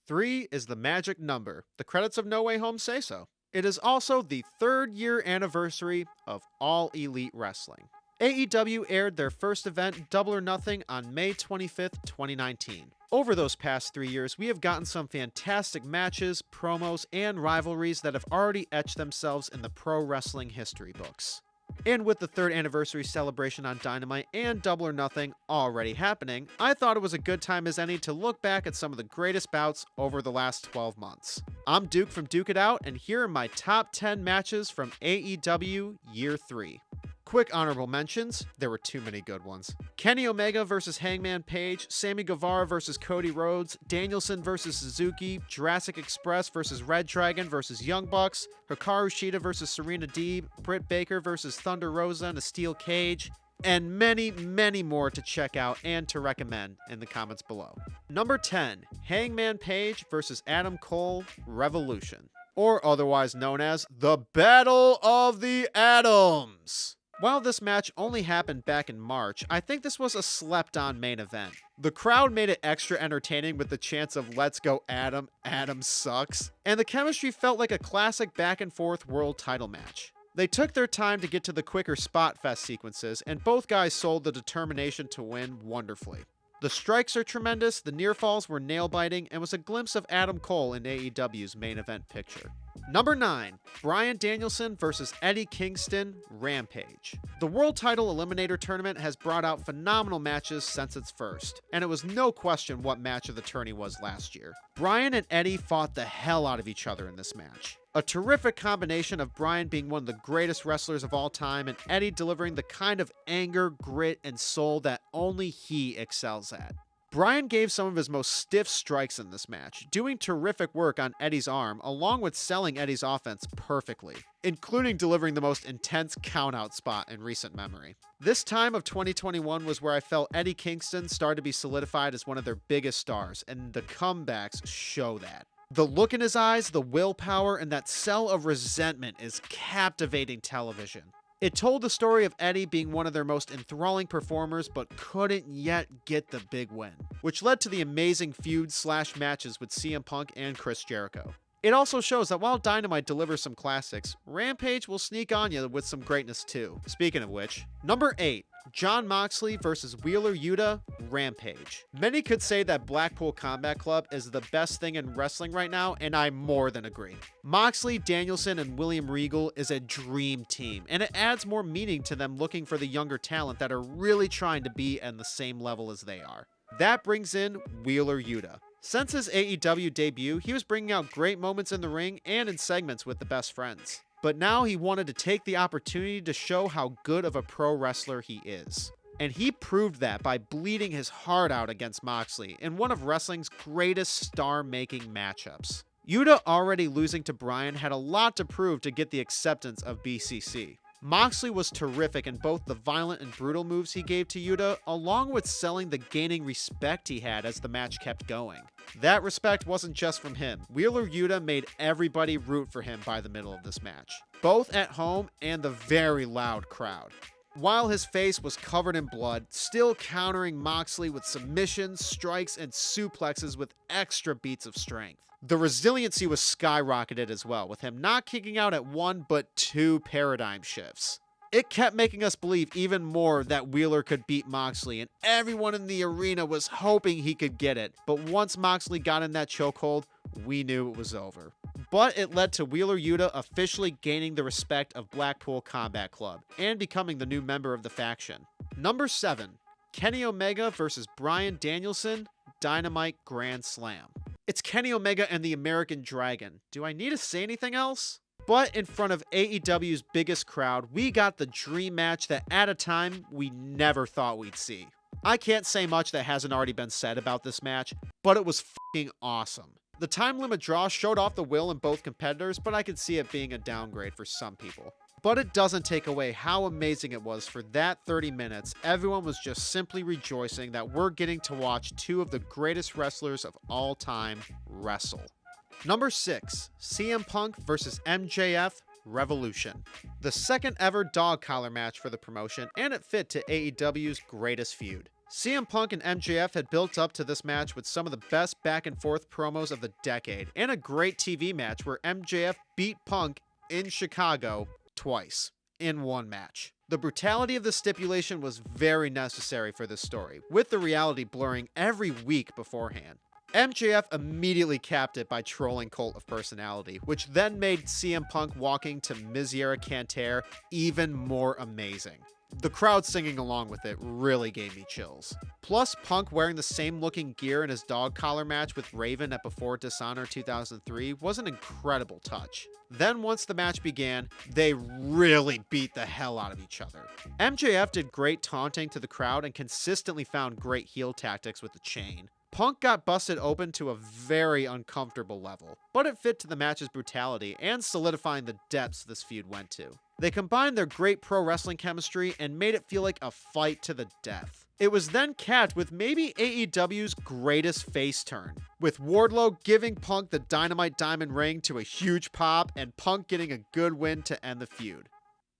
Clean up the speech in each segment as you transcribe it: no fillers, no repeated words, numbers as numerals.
3 is the magic number. The credits of No Way Home say so. It is also the 3rd year anniversary of All Elite Wrestling. AEW aired their first event, Double or Nothing, on May 25th, 2019. Over those past 3 years, we have gotten some fantastic matches, promos, and rivalries that have already etched themselves in the pro wrestling history books. And with the 3rd anniversary celebration on Dynamite and Double or Nothing already happening, I thought it was a good time as any to look back at some of the greatest bouts over the last 12 months. I'm Duke from Duke It Out, and here are my top 10 matches from AEW Year 3. Quick honorable mentions, there were too many good ones. Kenny Omega vs. Hangman Page, Sammy Guevara vs. Cody Rhodes, Danielson vs. Suzuki, Jurassic Express vs. Red Dragon vs. Young Bucks, Hikaru Shida vs. Serena Deeb, Britt Baker vs. Thunder Rosa in a steel cage, and many, many more to check out and to recommend in the comments below. Number 10, Hangman Page vs. Adam Cole, Revolution, or otherwise known as the Battle of the Atoms. While this match only happened back in March, I think this was a slept-on main event. The crowd made it extra entertaining with the chants of "Let's go Adam, Adam sucks," and the chemistry felt like a classic back-and-forth world title match. They took their time to get to the quicker spot fest sequences, and both guys sold the determination to win wonderfully. The strikes are tremendous, the near falls were nail-biting, and was a glimpse of Adam Cole in AEW's main event picture. Number 9, Bryan Danielson vs. Eddie Kingston, Rampage. The World Title Eliminator Tournament has brought out phenomenal matches since its first, and it was no question what match of the tourney was last year. Bryan and Eddie fought the hell out of each other in this match. A terrific combination of Bryan being one of the greatest wrestlers of all time and Eddie delivering the kind of anger, grit, and soul that only he excels at. Bryan gave some of his most stiff strikes in this match, doing terrific work on Eddie's arm along with selling Eddie's offense perfectly, including delivering the most intense countout spot in recent memory. This time of 2021 was where I felt Eddie Kingston started to be solidified as one of their biggest stars, and the comebacks show that. The look in his eyes, the willpower, and that cell of resentment is captivating television. It told the story of Eddie being one of their most enthralling performers but couldn't yet get the big win, which led to the amazing feud/matches with CM Punk and Chris Jericho. It also shows that while Dynamite delivers some classics, Rampage will sneak on you with some greatness too. Speaking of which, number 8, Jon Moxley vs. Wheeler Yuta, Rampage. Many could say that Blackpool Combat Club is the best thing in wrestling right now, and I more than agree. Moxley, Danielson, and William Regal is a dream team, and it adds more meaning to them looking for the younger talent that are really trying to be on the same level as they are. That brings in Wheeler Yuta. Since his AEW debut, he was bringing out great moments in the ring and in segments with the best friends. But now he wanted to take the opportunity to show how good of a pro wrestler he is. And he proved that by bleeding his heart out against Moxley in one of wrestling's greatest star-making matchups. Yuta already losing to Bryan had a lot to prove to get the acceptance of BCC. Moxley was terrific in both the violent and brutal moves he gave to Yuta, along with selling the gaining respect he had as the match kept going. That respect wasn't just from him. Wheeler Yuta made everybody root for him by the middle of this match, both at home and the very loud crowd. While his face was covered in blood, still countering Moxley with submissions, strikes, and suplexes with extra beats of strength. The resiliency was skyrocketed as well, with him not kicking out at 1 but 2 paradigm shifts. It kept making us believe even more that Wheeler could beat Moxley, and everyone in the arena was hoping he could get it, but once Moxley got in that chokehold, we knew it was over. But it led to Wheeler Yuta officially gaining the respect of Blackpool Combat Club, and becoming the new member of the faction. Number 7, Kenny Omega vs. Bryan Danielson, Dynamite Grand Slam. It's Kenny Omega and the American Dragon. Do I need to say anything else? But in front of AEW's biggest crowd, we got the dream match that at a time we never thought we'd see. I can't say much that hasn't already been said about this match, but it was fucking awesome. The time limit draw showed off the will in both competitors, but I could see it being a downgrade for some people. But it doesn't take away how amazing it was for that 30 minutes. Everyone was just simply rejoicing that we're getting to watch two of the greatest wrestlers of all time wrestle. Number 6, CM Punk vs. MJF, Revolution. The second ever dog collar match for the promotion, and it fit to AEW's greatest feud. CM Punk and MJF had built up to this match with some of the best back and forth promos of the decade, and a great TV match where MJF beat Punk in Chicago twice in one match. The brutality of the stipulation was very necessary for this story, with the reality blurring every week beforehand. MJF immediately capped it by trolling Cult of Personality, which then made CM Punk walking to Miseria Canter even more amazing. The crowd singing along with it really gave me chills. Plus, Punk wearing the same looking gear in his dog collar match with Raven at Before Dishonor 2003 was an incredible touch. Then once the match began, they really beat the hell out of each other. MJF did great taunting to the crowd and consistently found great heel tactics with the chain. Punk got busted open to a very uncomfortable level, but it fit to the match's brutality and solidifying the depths this feud went to. They combined their great pro wrestling chemistry and made it feel like a fight to the death. It was then capped with maybe AEW's greatest face turn, with Wardlow giving Punk the Dynamite Diamond Ring to a huge pop and Punk getting a good win to end the feud.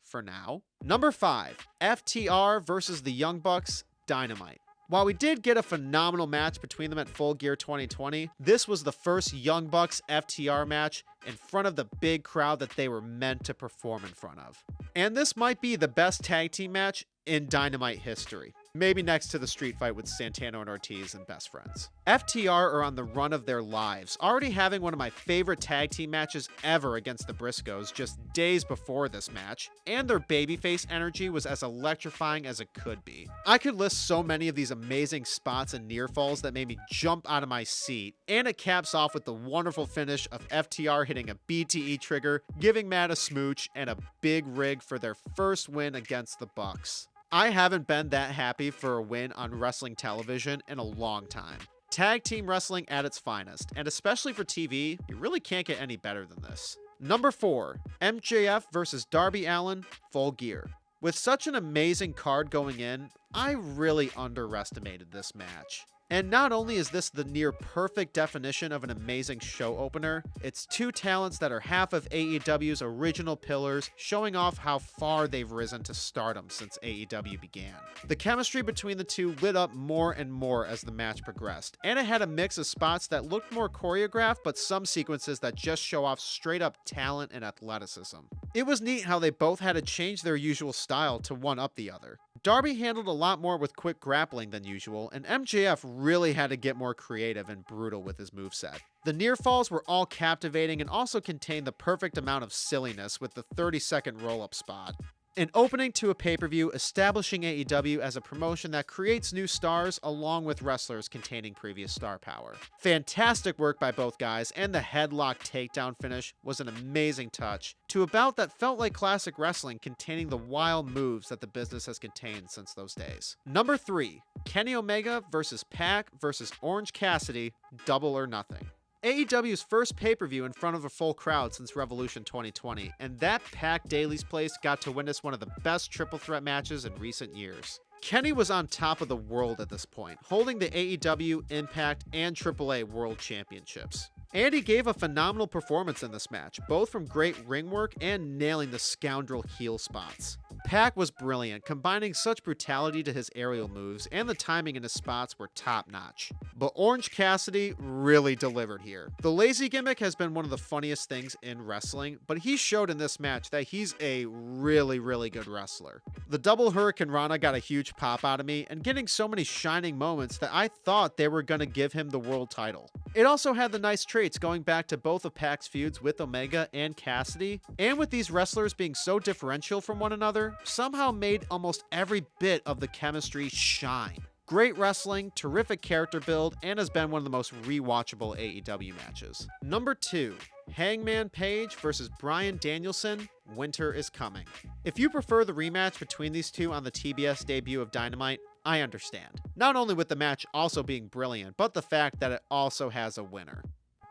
For now. Number 5, FTR versus the Young Bucks, Dynamite. While we did get a phenomenal match between them at Full Gear 2020, this was the first Young Bucks FTR match in front of the big crowd that they were meant to perform in front of. And this might be the best tag team match in Dynamite history. Maybe next to the street fight with Santana and Ortiz and Best Friends. FTR are on the run of their lives, already having one of my favorite tag team matches ever against the Briscoes just days before this match, and their babyface energy was as electrifying as it could be. I could list so many of these amazing spots and near falls that made me jump out of my seat, and it caps off with the wonderful finish of FTR hitting a BTE trigger, giving Matt a smooch, and a big rig for their first win against the Bucks. I haven't been that happy for a win on wrestling television in a long time. Tag team wrestling at its finest, and especially for TV, you really can't get any better than this. Number 4, MJF versus Darby Allin, Full Gear. With such an amazing card going in, I really underestimated this match. And not only is this the near perfect definition of an amazing show opener, it's two talents that are half of AEW's original pillars, showing off how far they've risen to stardom since AEW began. The chemistry between the two lit up more and more as the match progressed, and it had a mix of spots that looked more choreographed, but some sequences that just show off straight up talent and athleticism. It was neat how they both had to change their usual style to one up the other. Darby handled a lot more with quick grappling than usual, and MJF really had to get more creative and brutal with his moveset. The near falls were all captivating and also contained the perfect amount of silliness with the 30-second roll-up spot. An opening to a pay-per-view establishing AEW as a promotion that creates new stars along with wrestlers containing previous star power. Fantastic work by both guys, and the headlock takedown finish was an amazing touch to a bout that felt like classic wrestling containing the wild moves that the business has contained since those days. Number 3, Kenny Omega versus Pac versus Orange Cassidy, Double or Nothing. AEW's first pay-per-view in front of a full crowd since Revolution 2020, and that packed Daly's Place got to witness one of the best triple threat matches in recent years. Kenny was on top of the world at this point, holding the AEW, Impact, and AAA World Championships. And he gave a phenomenal performance in this match, both from great ring work and nailing the scoundrel heel spots. Pac was brilliant, combining such brutality to his aerial moves, and the timing in his spots were top-notch. But Orange Cassidy really delivered here. The lazy gimmick has been one of the funniest things in wrestling, but he showed in this match that he's a really good wrestler. The double Hurricane Rana got a huge pop out of me, and getting so many shining moments that I thought they were going to give him the world title. It also had the nice traits going back to both of Pac's feuds with Omega and Cassidy, and with these wrestlers being so differential from one another, somehow made almost every bit of the chemistry shine. Great wrestling, terrific character build, and has been one of the most rewatchable AEW matches. Number 2, Hangman Page versus Bryan Danielson, Winter is Coming. If you prefer the rematch between these two on the TBS debut of Dynamite, I understand. Not only with the match also being brilliant, but the fact that it also has a winner.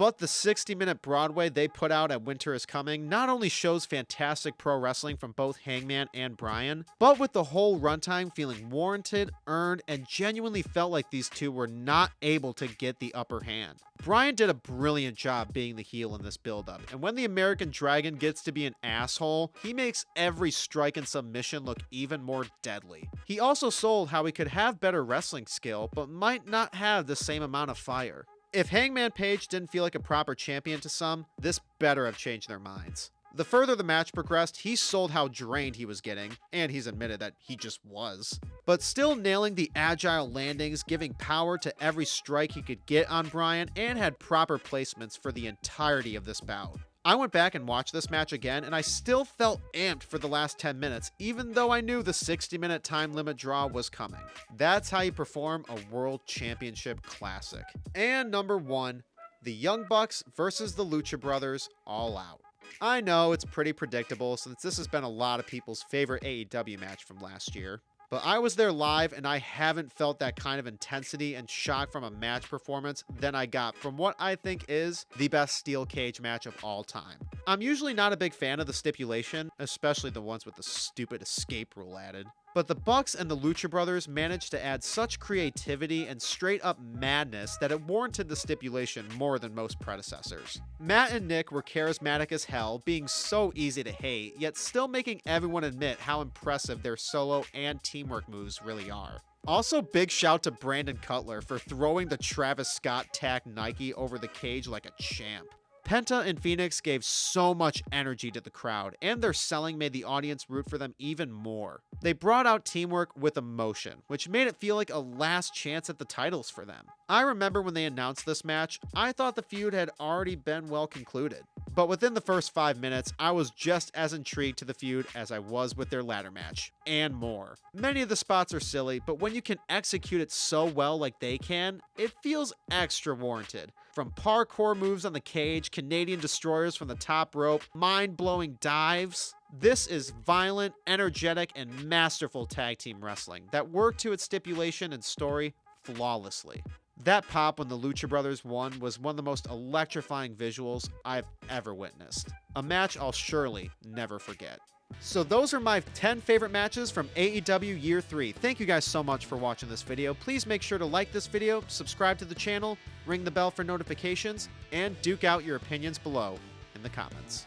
But the 60-minute Broadway they put out at Winter is Coming not only shows fantastic pro wrestling from both Hangman and Bryan, but with the whole runtime feeling warranted, earned, and genuinely felt like these two were not able to get the upper hand. Bryan did a brilliant job being the heel in this build-up, and when the American Dragon gets to be an asshole, he makes every strike and submission look even more deadly. He also sold how he could have better wrestling skill, but might not have the same amount of fire. If Hangman Page didn't feel like a proper champion to some, this better have changed their minds. The further the match progressed, he sold how drained he was getting, and he's admitted that he just was. But still nailing the agile landings, giving power to every strike he could get on Bryan, and had proper placements for the entirety of this bout. I went back and watched this match again, and I still felt amped for the last 10 minutes, even though I knew the 60-minute time limit draw was coming. That's how you perform a World Championship Classic. And number 1, the Young Bucks versus the Lucha Brothers, All Out. I know it's pretty predictable since this has been a lot of people's favorite AEW match from last year. But I was there live and I haven't felt that kind of intensity and shock from a match performance than I got from what I think is the best steel cage match of all time. I'm usually not a big fan of the stipulation, especially the ones with the stupid escape rule added. But the Bucks and the Lucha Brothers managed to add such creativity and straight up madness that it warranted the stipulation more than most predecessors. Matt and Nick were charismatic as hell, being so easy to hate, yet still making everyone admit how impressive their solo and teamwork moves really are. Also, big shout to Brandon Cutler for throwing the Travis Scott tack Nike over the cage like a champ. Penta and Phoenix gave so much energy to the crowd, and their selling made the audience root for them even more. They brought out teamwork with emotion, which made it feel like a last chance at the titles for them. I remember when they announced this match, I thought the feud had already been well concluded. But within the first 5 minutes, I was just as intrigued to the feud as I was with their ladder match, and more. Many of the spots are silly, but when you can execute it so well like they can, it feels extra warranted. From parkour moves on the cage, Canadian destroyers from the top rope, mind-blowing dives. This is violent, energetic, and masterful tag team wrestling that worked to its stipulation and story flawlessly. That pop when the Lucha Brothers won was one of the most electrifying visuals I've ever witnessed. A match I'll surely never forget. So those are my 10 favorite matches from AEW Year 3. Thank you guys so much for watching this video. Please make sure to like this video, subscribe to the channel, ring the bell for notifications, and duke out your opinions below in the comments.